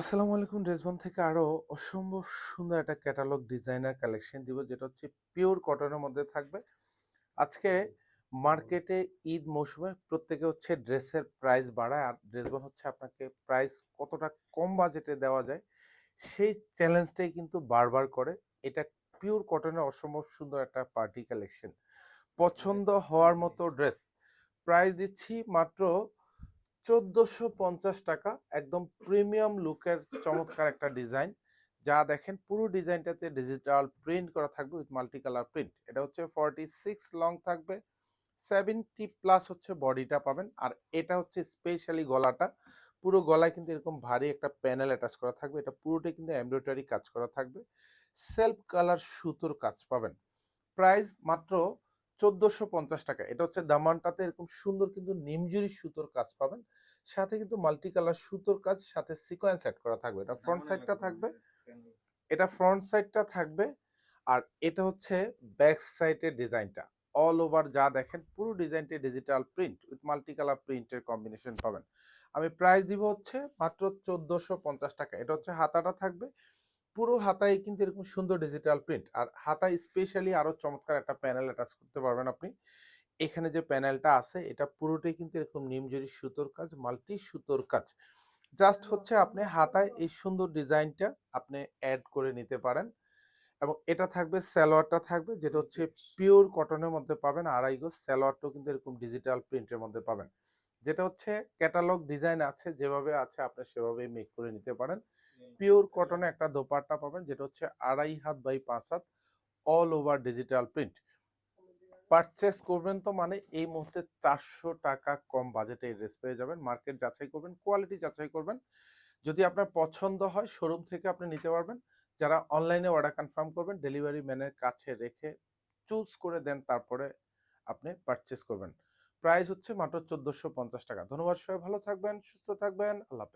আসসালামু আলাইকুম। ড্রেসবন থেকে আরো অসম্ভব সুন্দর একটা ক্যাটালগ ডিজাইনার কালেকশন দিব, যেটা হচ্ছে পিওর কটনের মধ্যে থাকবে। আজকে মার্কেটে ঈদ মৌসুমে প্রত্যেকে হচ্ছে ড্রেসের প্রাইস বাড়ায়, আর ড্রেসবন হচ্ছে আপনাকে প্রাইস কতটা কম বাজেটে দেওয়া যায় সেই চ্যালেঞ্জটাই কিন্তু বারবার করে। এটা পিওর কটনের অসম্ভব সুন্দর একটা পার্টি কালেকশন, পছন্দ হওয়ার মতো ড্রেস। প্রাইস দিচ্ছি মাত্র 1450 টাকা। একদম প্রিমিয়াম লুকের চমৎকার একটা ডিজাইন, যা দেখেন পুরো ডিজাইনটাতে ডিজিটাল প্রিন্ট করা থাকবে উইথ মাল্টি কালার প্রিন্ট। এটা হচ্ছে 46 লং থাকবে, 70+ হচ্ছে বডিটা পাবেন। আর এটা হচ্ছে স্পেশালি গলাটা, পুরো গলায় কিন্তু এরকম ভারী একটা প্যানেল অ্যাটাচ করা থাকবে। এটা পুরোটাই কিন্তু এমব্রয়ডারি কাজ করা থাকবে, সেলফ কালার সুতোর কাজ পাবেন। প্রাইস মাত্র 1450 টাকা। এটা হচ্ছে দামানটাতে এরকম সুন্দর কিন্তু নিমজুরি সুতোর কাজ পাবেন, সাথে কিন্তু মাল্টি কালার সুতোর কাজ, সাথে সিকোয়েন্স সেট করা থাকবে। এটা ফ্রন্ট সাইডটা থাকবে, এটা ফ্রন্ট সাইডটা থাকবে। আর এটা হচ্ছে ব্যাক সাইডের ডিজাইনটা। অল ওভার যা দেখেন পুরো ডিজাইনটি digital print with multi colour প্রিন্টের কম্বিনেশন পাবেন। আমি প্রাইস দিব হচ্ছে মাত্র 1450 টাকা। এটা হচ্ছে হাতাটা থাকবে, পুরো হাতায় কিন্তু এরকম সুন্দর ডিজিটাল প্রিন্ট, আর হাতায় স্পেশালি আরো চমৎকার একটা প্যানেল অ্যাটাচ করতে পারবেন আপনি। এখানে যে প্যানেলটা আছে এটা পুরোটাই কিন্তু এরকম নিমজুরি সুতোর কাজ, মাল্টি সুতোর কাজ। জাস্ট হচ্ছে আপনি হাতায় এই সুন্দর ডিজাইনটা আপনি অ্যাড করে নিতে পারেন। এবং এটা থাকবে, সালোয়ারটা থাকবে যেটা হচ্ছে পিওর কটনের মধ্যে পাবেন, আড়াই গজ। সালোয়ারটাও কিন্তু এরকম ডিজিটাল প্রিন্টের মধ্যে পাবেন, যেটা হচ্ছে ক্যাটালগ ডিজাইন আছে, যেভাবে আছে আপনি সেভাবেই মেক করে নিতে পারেন। পিওর কটনে একটা দোপাট্টা পাবেন, যেটা হচ্ছে 2.5 হাত বাই 5 হাত, all over digital print. Purchase করবেন তো মানে এই মুহূর্তে 400 টাকা কম বাজেটে এই ড্রেস পেয়ে যাবেন। মার্কেট যাচাই করবেন, কোয়ালিটি যাচাই করবেন। যদি আপনার পছন্দ হয় শোরুম থেকে আপনি নিতে পারবেন। যারা অনলাইনে অর্ডার কনফার্ম করবেন, ডেলিভারি ম্যানের কাছে রেখে চুজ করে দেন, তারপরে আপনি পারচেস করবেন। প্রাইস হচ্ছে মাত্র 1450 টাকা। ধন্যবাদ, সবাই ভালো থাকবেন, সুস্থ থাকবেন, আল্লাহ হাফেজ।